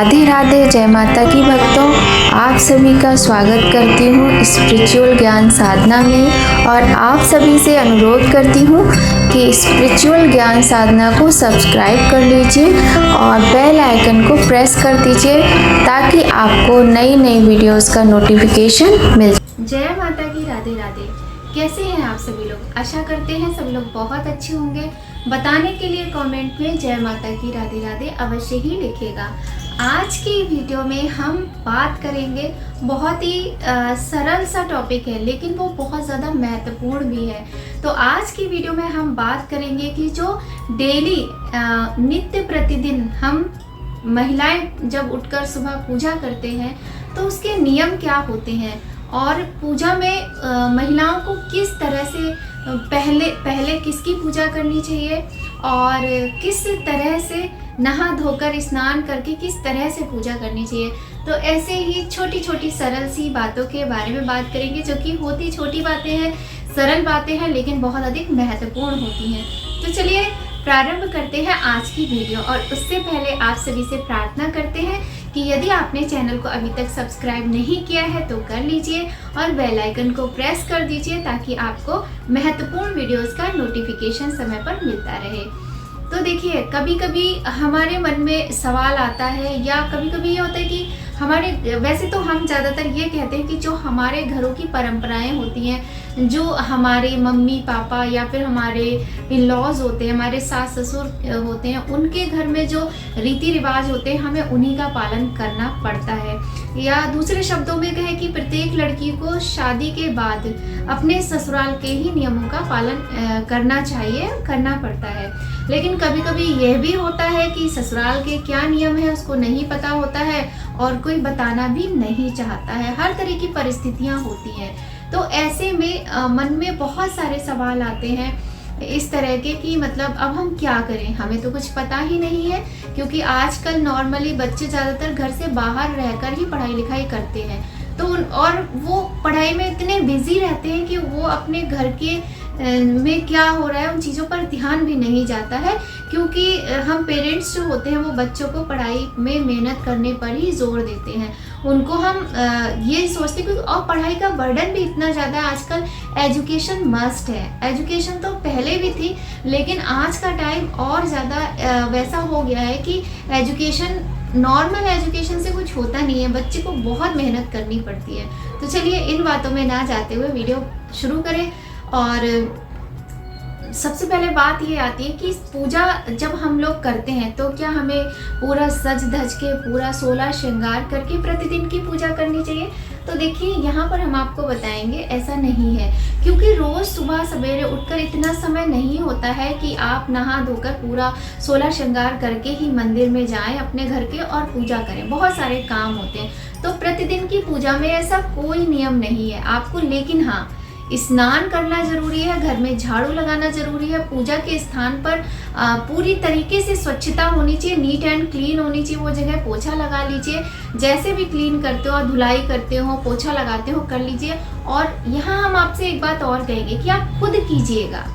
राधे राधे, जय माता की भक्तों। आप सभी का स्वागत करती हूँ स्पिरिचुअल ज्ञान साधना में और आप सभी से अनुरोध करती हूँ कि स्पिरिचुअल ज्ञान साधना को सब्सक्राइब कर लीजिए और बेल आइकन को प्रेस कर दीजिए ताकि आपको नई नई वीडियोस का नोटिफिकेशन मिल जाए। जय माता की, राधे राधे। कैसे हैं आप सभी लोग? आशा करते हैं सब लोग बहुत अच्छे होंगे। बताने के लिए कमेंट में जय माता की, राधे राधे अवश्य ही लिखिएगा। आज की वीडियो में हम बात करेंगे, बहुत ही सरल सा टॉपिक है लेकिन वो बहुत ज़्यादा महत्वपूर्ण भी है। तो आज की वीडियो में हम बात करेंगे कि जो डेली नित्य प्रतिदिन हम महिलाएं जब उठकर सुबह पूजा करते हैं तो उसके नियम क्या होते हैं और पूजा में महिलाओं को किस तरह से पहले किसकी पूजा करनी चाहिए और किस तरह से नहा धोकर स्नान करके किस तरह से पूजा करनी चाहिए। तो ऐसे ही छोटी छोटी सरल सी बातों के बारे में बात करेंगे जो कि होती छोटी बातें हैं, सरल बातें हैं लेकिन बहुत अधिक महत्वपूर्ण होती हैं। तो चलिए प्रारंभ करते हैं आज की वीडियो और उससे पहले आप सभी से प्रार्थना करते हैं कि यदि आपने चैनल को अभी तक सब्सक्राइब नहीं किया है तो कर लीजिए और बेल आइकन को प्रेस कर दीजिए ताकि आपको महत्वपूर्ण वीडियोस का नोटिफिकेशन समय पर मिलता रहे। तो देखिए, कभी कभी हमारे मन में सवाल आता है या कभी कभी ये होता है कि वैसे तो हम ज़्यादातर ये कहते हैं कि जो हमारे घरों की परंपराएं होती हैं, जो हमारे मम्मी पापा या फिर हमारे इन-लॉज होते हैं, हमारे सास ससुर होते हैं, उनके घर में जो रीति रिवाज होते हैं हमें उन्हीं का पालन करना पड़ता है। या दूसरे शब्दों में कहें कि प्रत्येक लड़की को शादी के बाद अपने ससुराल के ही नियमों का पालन करना चाहिए, करना पड़ता है। लेकिन कभी कभी यह भी होता है कि ससुराल के क्या नियम है उसको नहीं पता होता है और कोई बताना भी नहीं चाहता है। हर तरह की परिस्थितियां होती हैं। तो ऐसे में मन में बहुत सारे सवाल आते हैं इस तरह के कि मतलब अब हम क्या करें, हमें तो कुछ पता ही नहीं है। क्योंकि आजकल नॉर्मली बच्चे ज़्यादातर घर से बाहर रहकर ही पढ़ाई लिखाई करते हैं तो और वो पढ़ाई में इतने बिजी रहते हैं कि वो अपने घर के में क्या हो रहा है उन चीज़ों पर ध्यान भी नहीं जाता है। क्योंकि हम पेरेंट्स जो होते हैं वो बच्चों को पढ़ाई में मेहनत करने पर ही जोर देते हैं। उनको हम ये सोचते हैं और पढ़ाई का बर्डन भी इतना ज़्यादा है आजकल। एजुकेशन मस्ट है। एजुकेशन तो पहले भी थी लेकिन आज का टाइम और ज़्यादा वैसा हो गया है कि एजुकेशन, नॉर्मल एजुकेशन से कुछ होता नहीं है, बच्चे को बहुत मेहनत करनी पड़ती है। तो चलिए इन बातों में ना जाते हुए वीडियो शुरू करें। और सबसे पहले बात ये आती है कि पूजा जब हम लोग करते हैं तो क्या हमें पूरा सज धज के पूरा 16 श्रृंगार करके प्रतिदिन की पूजा करनी चाहिए? तो देखिए, यहाँ पर हम आपको बताएंगे ऐसा नहीं है। क्योंकि रोज़ सुबह सवेरे उठकर इतना समय नहीं होता है कि आप नहा धोकर पूरा 16 श्रृंगार करके ही मंदिर में जाएं अपने घर के और पूजा करें। बहुत सारे काम होते हैं। तो प्रतिदिन की पूजा में ऐसा कोई नियम नहीं है आपको। लेकिन हाँ, स्नान करना जरूरी है, घर में झाड़ू लगाना जरूरी है, पूजा के स्थान पर पूरी तरीके से स्वच्छता होनी चाहिए, नीट एंड क्लीन होनी चाहिए। वो जगह पोछा लगा लीजिए, जैसे भी क्लीन करते हो, धुलाई करते हो, पोछा लगाते हो, कर लीजिए। और यहाँ हम आपसे एक बात और कहेंगे कि आप खुद कीजिएगा,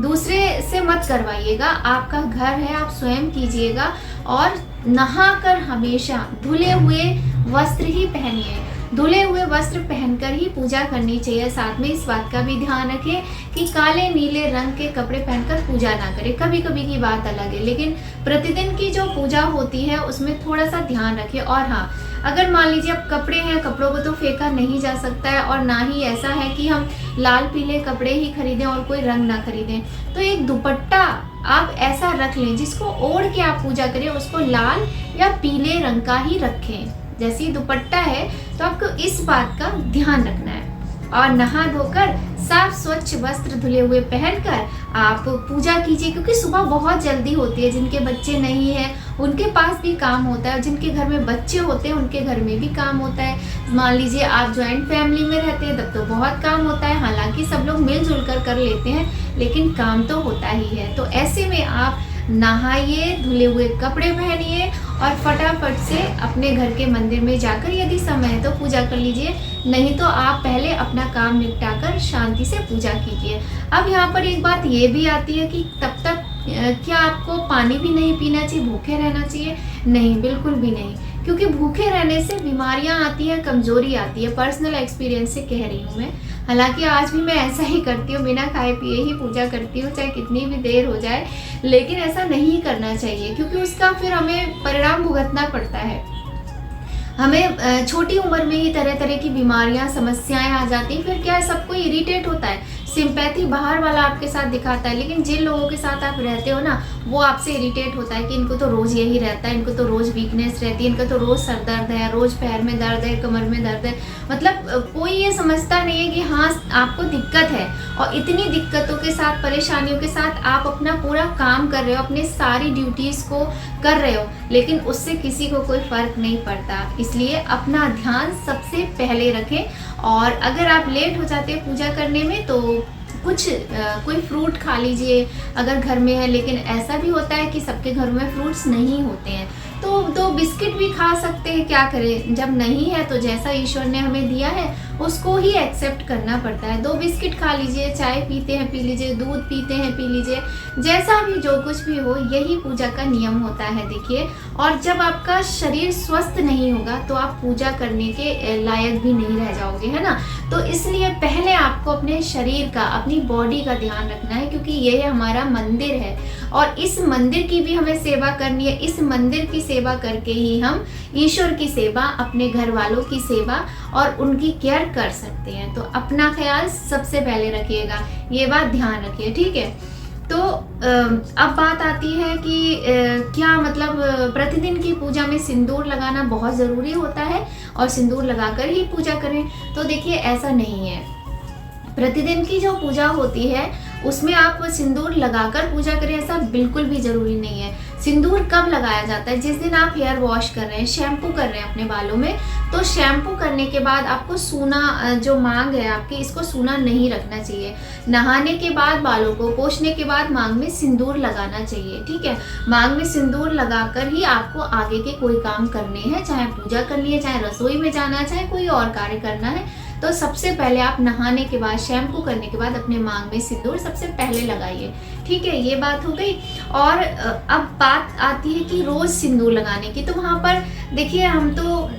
दूसरे से मत करवाइएगा। आपका घर है, आप स्वयं कीजिएगा और नहाकर हमेशा धुले हुए वस्त्र ही पहनिए। धुले हुए वस्त्र पहनकर ही पूजा करनी चाहिए। साथ में इस बात का भी ध्यान रखें कि काले नीले रंग के कपड़े पहनकर पूजा ना करें। कभी कभी की बात अलग है लेकिन प्रतिदिन की जो पूजा होती है उसमें थोड़ा सा ध्यान रखें। और हाँ, अगर मान लीजिए अब कपड़े हैं, कपड़ों को तो फेंका नहीं जा सकता है और ना ही ऐसा है कि हम लाल पीले कपड़े ही खरीदें और कोई रंग ना खरीदें। तो एक दुपट्टा आप ऐसा रख लें जिसको ओढ़ के आप पूजा करें, उसको लाल या पीले रंग का ही रखें। जैसे दुपट्टा है तो आपको इस बात का ध्यान रखना है। और नहा धोकर साफ स्वच्छ वस्त्र धुले हुए पहनकर आप पूजा कीजिए। क्योंकि सुबह बहुत जल्दी होती है, जिनके बच्चे नहीं हैं उनके पास भी काम होता है और जिनके घर में बच्चे होते हैं उनके घर में भी काम होता है। मान लीजिए आप जॉइंट फैमिली में रहते हैं तब तो बहुत काम होता है। हालांकि सब लोग मिलजुल कर लेते हैं लेकिन काम तो होता ही है। तो ऐसे में आप नहाइए, धुले हुए कपड़े पहनिए और फटाफट से अपने घर के मंदिर में जाकर यदि समय है तो पूजा कर लीजिए, नहीं तो आप पहले अपना काम निपटाकर शांति से पूजा कीजिए। अब यहाँ पर एक बात ये भी आती है कि तब तक क्या आपको पानी भी नहीं पीना चाहिए, भूखे रहना चाहिए? नहीं, बिल्कुल भी नहीं। क्योंकि भूखे रहने से बीमारियां आती हैं, कमजोरी आती है। पर्सनल एक्सपीरियंस से कह रही हूँ मैं। हालांकि आज भी मैं ऐसा ही करती हूँ, बिना खाए पिए ही पूजा करती हूँ, चाहे कितनी भी देर हो जाए, लेकिन ऐसा नहीं करना चाहिए क्योंकि उसका फिर हमें परिणाम भुगतना पड़ता है। हमें छोटी उम्र में ही तरह तरह की बीमारियां, समस्याएं आ जाती हैं। फिर क्या है, सबको इरिटेट होता है, सिंपैथी बाहर वाला आपके साथ दिखाता है, लेकिन जिन लोगों के साथ आप रहते हो ना, वो आपसे इरिटेट होता है कि इनको तो रोज यही रहता है, इनको तो रोज वीकनेस रहती है, इनका तो रोज सर दर्द है, रोज पैर में दर्द है, कमर में दर्द है। मतलब कोई ये समझता नहीं है कि हाँ आपको दिक्कत है, और इतनी दिक्कतों के साथ, परेशानियों के साथ आप अपना पूरा काम कर रहे हो, अपनी सारी ड्यूटीज को कर रहे हो, लेकिन उससे किसी को कोई फर्क नहीं पड़ता। इसलिए अपना ध्यान सबसे पहले रखें। और अगर आप लेट हो जाते हैं पूजा करने में तो कोई फ्रूट खा लीजिए अगर घर में है, लेकिन ऐसा भी होता है कि सबके घर में फ्रूट्स नहीं होते हैं, तो 2 बिस्किट भी खा सकते हैं। क्या करें, जब नहीं है तो जैसा ईश्वर ने हमें दिया है उसको ही एक्सेप्ट करना पड़ता है। 2 बिस्किट खा लीजिए, चाय पीते हैं पी लीजिए, दूध पीते हैं पी लीजिए, जैसा भी जो कुछ भी हो, यही पूजा का नियम होता है। देखिए, और जब आपका शरीर स्वस्थ नहीं होगा तो आप पूजा करने के लायक भी नहीं रह जाओगे, है ना। तो इसलिए पहले आपको अपने शरीर का, अपनी बॉडी का ध्यान रखना है, क्योंकि ये हमारा मंदिर है और इस मंदिर की भी हमें सेवा करनी है। इस मंदिर की सेवा करके ही हम ईश्वर की सेवा, अपने घर वालों की सेवा और उनकी केयर कर सकते हैं। तो अपना ख्याल सबसे पहले रखिएगा, ये बात ध्यान रखिए, ठीक है। तो अब बात आती है कि क्या मतलब प्रतिदिन की पूजा में सिंदूर लगाना बहुत ज़रूरी होता है और सिंदूर लगाकर ही पूजा करें? तो देखिए, ऐसा नहीं है। प्रतिदिन की जो पूजा होती है उसमें आप सिंदूर लगाकर पूजा करें, ऐसा बिल्कुल भी ज़रूरी नहीं है। सिंदूर कब लगाया जाता है? जिस दिन आप हेयर वॉश कर रहे हैं, शैम्पू कर रहे हैं अपने बालों में, तो शैम्पू करने के बाद आपको सूना, जो मांग है आपकी, इसको सूना नहीं रखना चाहिए। नहाने के बाद, बालों को पोंछने के बाद मांग में सिंदूर लगाना चाहिए, ठीक है। मांग में सिंदूर लगाकर ही आपको आगे के कोई काम करने हैं, चाहे पूजा करनी है, चाहे रसोई में जाना है, चाहे कोई और कार्य करना है। तो सबसे पहले आप नहाने के बाद, शैम्पू करने के बाद अपने मांग में सिंदूर सबसे पहले लगाइए, ठीक है। ये बात हो गई। और अब बात आती है कि रोज़ सिंदूर लगाने की। तो वहाँ पर देखिए, हम तो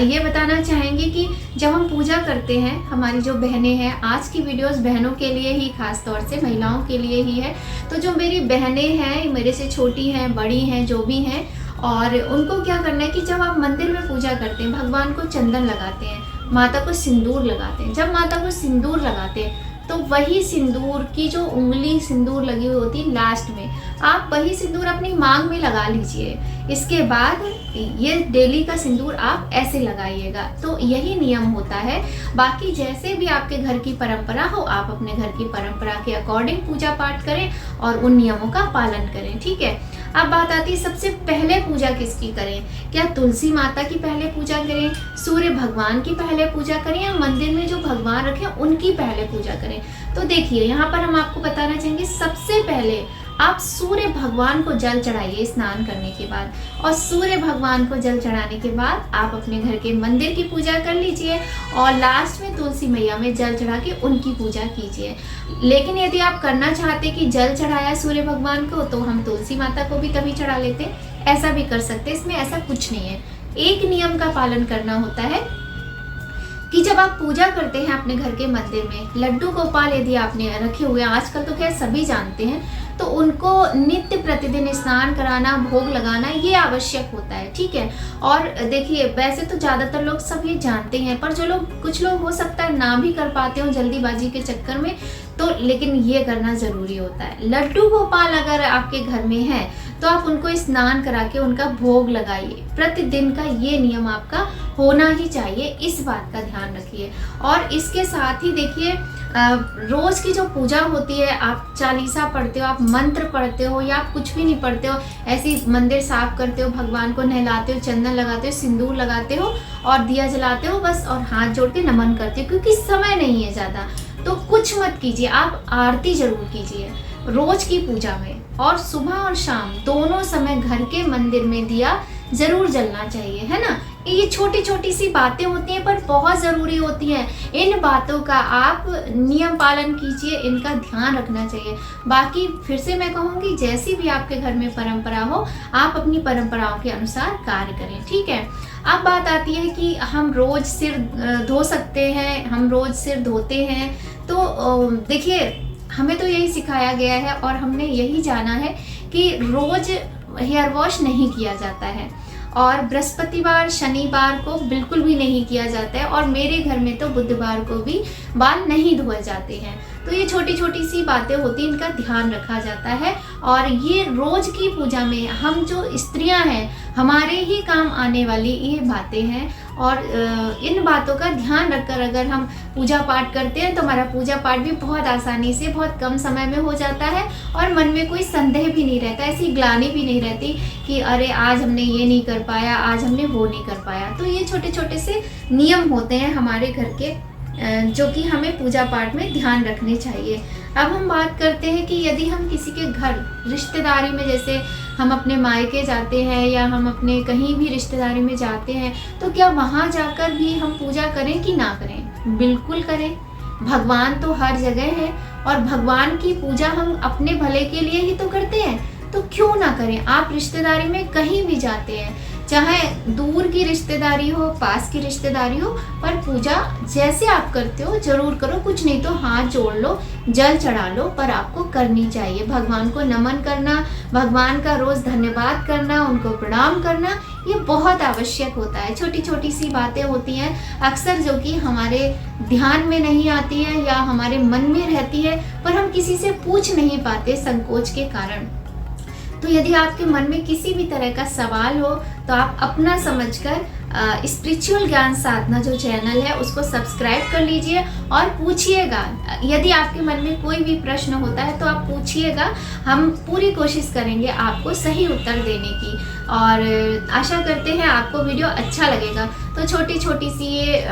ये बताना चाहेंगे कि जब हम पूजा करते हैं, हमारी जो बहनें हैं, आज की वीडियोस बहनों के लिए ही, खास तौर से महिलाओं के लिए ही है। तो जो मेरी बहनें हैं, मेरे से छोटी हैं, बड़ी हैं, जो भी हैं, और उनको क्या करना है कि जब आप मंदिर में पूजा करते हैं, भगवान को चंदन लगाते हैं, माता को सिंदूर लगाते हैं, जब माता को सिंदूर लगाते हैं तो वही सिंदूर की जो उंगली सिंदूर लगी हुई होती है लास्ट में, आप वही सिंदूर अपनी मांग में लगा लीजिए। इसके बाद ये डेली का सिंदूर आप ऐसे लगाइएगा। तो यही नियम होता है। बाकी जैसे भी आपके घर की परंपरा हो, आप अपने घर की परंपरा के अकॉर्डिंग पूजा पाठ करें और उन नियमों का पालन करें, ठीक है। अब बात आती है, सबसे पहले पूजा किसकी करें? क्या तुलसी माता की पहले पूजा करें, सूर्य भगवान की पहले पूजा करें, या मंदिर में जो भगवान रखे उनकी पहले पूजा करें? तो देखिए, यहाँ पर हम आपको बताना चाहेंगे, सबसे पहले आप सूर्य भगवान को जल चढ़ाइए स्नान करने के बाद, और सूर्य भगवान को जल चढ़ाने के बाद आप अपने घर के मंदिर की पूजा कर लीजिए और लास्ट में तुलसी मैया में जल चढ़ा के उनकी पूजा कीजिए। लेकिन यदि आप करना चाहते कि जल चढ़ाया सूर्य भगवान को, तो हम तुलसी माता को भी कभी चढ़ा लेते, ऐसा भी कर सकते। इसमें ऐसा कुछ नहीं है। एक नियम का पालन करना होता है कि जब आप पूजा करते हैं अपने घर के मंदिर में, लड्डू गोपाल यदि आपने रखे हुए हैं, आजकल तो खैर सभी जानते हैं, तो उनको नित्य प्रतिदिन स्नान कराना, भोग लगाना, ये आवश्यक होता है, ठीक है। और देखिए, वैसे तो ज़्यादातर लोग सब ये जानते हैं, पर जो लोग, कुछ लोग हो सकता है ना भी कर पाते हो जल्दीबाजी के चक्कर में, तो लेकिन ये करना ज़रूरी होता है। लड्डू गोपाल अगर आपके घर में है तो आप उनको स्नान करा के उनका भोग लगाइए। प्रतिदिन का ये नियम आपका होना ही चाहिए, इस बात का ध्यान रखिए। और इसके साथ ही देखिए, रोज़ की जो पूजा होती है, आप चालीसा पढ़ते हो, आप मंत्र पढ़ते हो, या आप कुछ भी नहीं पढ़ते हो, ऐसे ही मंदिर साफ करते हो, भगवान को नहलाते हो, चंदन लगाते हो, सिंदूर लगाते हो और दिया जलाते हो बस, और हाथ जोड़ के नमन करते हो, क्योंकि समय नहीं है ज़्यादा, तो कुछ मत कीजिए। आप आरती जरूर कीजिए रोज की पूजा में, और सुबह और शाम दोनों समय घर के मंदिर में दिया जरूर जलना चाहिए, है ना। ये छोटी छोटी सी बातें होती हैं पर बहुत ज़रूरी होती हैं। इन बातों का आप नियम पालन कीजिए, इनका ध्यान रखना चाहिए। बाकी फिर से मैं कहूँगी, जैसी भी आपके घर में परंपरा हो, आप अपनी परंपराओं के अनुसार कार्य करें, ठीक है। अब बात आती है कि हम रोज़ सिर धो सकते हैं, हम रोज़ सिर धोते हैं। तो देखिए, हमें तो यही सिखाया गया है और हमने यही जाना है कि रोज़ हेयर वॉश नहीं किया जाता है और बृहस्पतिवार शनिवार को बिल्कुल भी नहीं किया जाता है और मेरे घर में तो बुधवार को भी बाल नहीं धोए जाते हैं। तो ये छोटी छोटी सी बातें होती हैं, इनका ध्यान रखा जाता है और ये रोज़ की पूजा में हम जो स्त्रियां हैं, हमारे ही काम आने वाली ये बातें हैं और इन बातों का ध्यान रखकर अगर हम पूजा पाठ करते हैं तो हमारा पूजा पाठ भी बहुत आसानी से बहुत कम समय में हो जाता है और मन में कोई संदेह भी नहीं रहता, ऐसी ग्लानि भी नहीं रहती कि अरे आज हमने ये नहीं कर पाया, आज हमने वो नहीं कर पाया। तो ये छोटे छोटे से नियम होते हैं हमारे घर के, जो कि हमें पूजा पाठ में ध्यान रखने चाहिए। अब हम बात करते हैं कि यदि हम किसी के घर रिश्तेदारी में, जैसे हम अपने मायके जाते हैं या हम अपने कहीं भी रिश्तेदारी में जाते हैं, तो क्या वहाँ जाकर भी हम पूजा करें कि ना करें? बिल्कुल करें। भगवान तो हर जगह है और भगवान की पूजा हम अपने भले के लिए ही तो करते हैं, तो क्यों ना करें। आप रिश्तेदारी में कहीं भी जाते हैं, चाहे दूर की रिश्तेदारी हो, पास की रिश्तेदारी हो, पर पूजा जैसे आप करते हो जरूर करो। कुछ नहीं तो हाथ जोड़ लो, जल चढ़ा लो, पर आपको करनी चाहिए। भगवान को नमन करना, भगवान का रोज़ धन्यवाद करना, उनको प्रणाम करना, ये बहुत आवश्यक होता है। छोटी छोटी सी बातें होती हैं अक्सर जो कि हमारे ध्यान में नहीं आती है या हमारे मन में रहती है, पर हम किसी से पूछ नहीं पाते संकोच के कारण। तो यदि आपके मन में किसी भी तरह का सवाल हो तो आप अपना समझकर स्पिरिचुअल ज्ञान साधना जो चैनल है उसको सब्सक्राइब कर लीजिए और पूछिएगा। यदि आपके मन में कोई भी प्रश्न होता है तो आप पूछिएगा, हम पूरी कोशिश करेंगे आपको सही उत्तर देने की। और आशा करते हैं आपको वीडियो अच्छा लगेगा। तो छोटी छोटी सी ये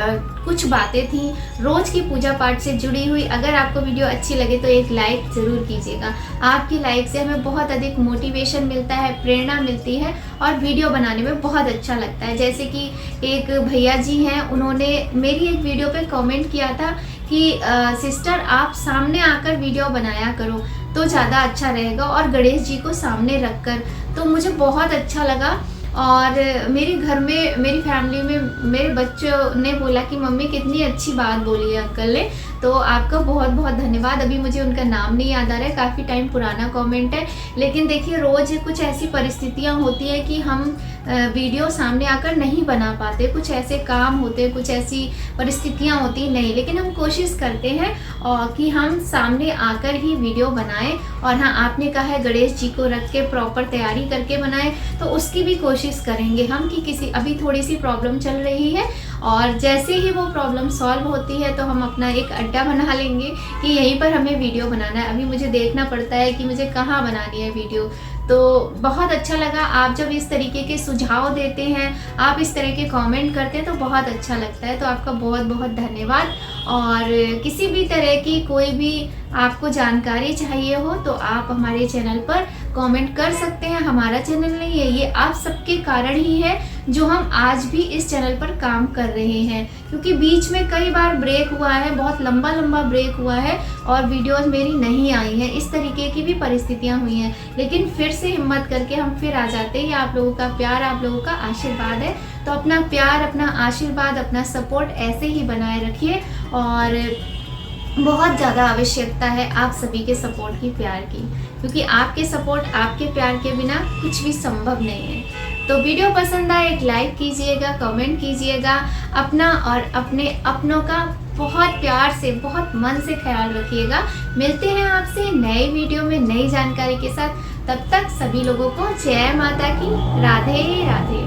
कुछ बातें थी रोज़ की पूजा पाठ से जुड़ी हुई। अगर आपको वीडियो अच्छी लगे तो एक लाइक ज़रूर कीजिएगा। आपकी लाइक से हमें बहुत अधिक मोटिवेशन मिलता है, प्रेरणा मिलती है और वीडियो बनाने में बहुत अच्छा लगता है। जैसे कि एक भैया जी हैं, उन्होंने मेरी एक वीडियो पे कमेंट किया था कि सिस्टर आप सामने आकर वीडियो बनाया करो तो ज़्यादा अच्छा रहेगा और गणेश जी को सामने रखकर। तो मुझे बहुत अच्छा लगा और मेरे घर में, मेरी फैमिली में मेरे बच्चों ने बोला कि मम्मी कितनी अच्छी बात बोली है अंकल ने। तो आपका बहुत बहुत धन्यवाद। अभी मुझे उनका नाम नहीं याद आ रहा है, काफ़ी टाइम पुराना कमेंट है। लेकिन देखिए, रोज़ कुछ ऐसी परिस्थितियां होती हैं कि हम वीडियो सामने आकर नहीं बना पाते, कुछ ऐसे काम होते, कुछ ऐसी परिस्थितियां होती नहीं, लेकिन हम कोशिश करते हैं और कि हम सामने आकर ही वीडियो बनाएं। और हाँ, आपने कहा है गणेश जी को रख के प्रॉपर तैयारी करके बनाएं, तो उसकी भी कोशिश करेंगे हम कि किसी अभी थोड़ी सी प्रॉब्लम चल रही है और जैसे ही वो प्रॉब्लम सॉल्व होती है तो हम अपना एक अड्डा बना लेंगे कि यहीं पर हमें वीडियो बनाना है। अभी मुझे देखना पड़ता है कि मुझे कहाँ बनानी है वीडियो। तो बहुत अच्छा लगा, आप जब इस तरीके के सुझाव देते हैं, आप इस तरह के कमेंट करते हैं तो बहुत अच्छा लगता है। तो आपका बहुत बहुत धन्यवाद। और किसी भी तरह की कोई भी आपको जानकारी चाहिए हो तो आप हमारे चैनल पर कमेंट कर सकते हैं। हमारा चैनल नहीं है, ये आप सबके कारण ही है जो हम आज भी इस चैनल पर काम कर रहे हैं, क्योंकि बीच में कई बार ब्रेक हुआ है, बहुत लंबा लंबा ब्रेक हुआ है और वीडियोस मेरी नहीं आई हैं। इस तरीके की भी परिस्थितियां हुई हैं, लेकिन फिर से हिम्मत करके हम फिर आ जाते हैं। आप लोगों का प्यार, आप लोगों का आशीर्वाद है, तो अपना प्यार, अपना आशीर्वाद, अपना सपोर्ट ऐसे ही बनाए रखिए। और बहुत ज़्यादा आवश्यकता है आप सभी के सपोर्ट की, प्यार की, क्योंकि आपके सपोर्ट, आपके प्यार के बिना कुछ भी संभव नहीं है। तो वीडियो पसंद आए एक लाइक कीजिएगा, कमेंट कीजिएगा। अपना और अपने अपनों का बहुत प्यार से, बहुत मन से ख्याल रखिएगा। मिलते हैं आपसे नए वीडियो में नई जानकारी के साथ। तब तक सभी लोगों को जय माता की। राधे राधे।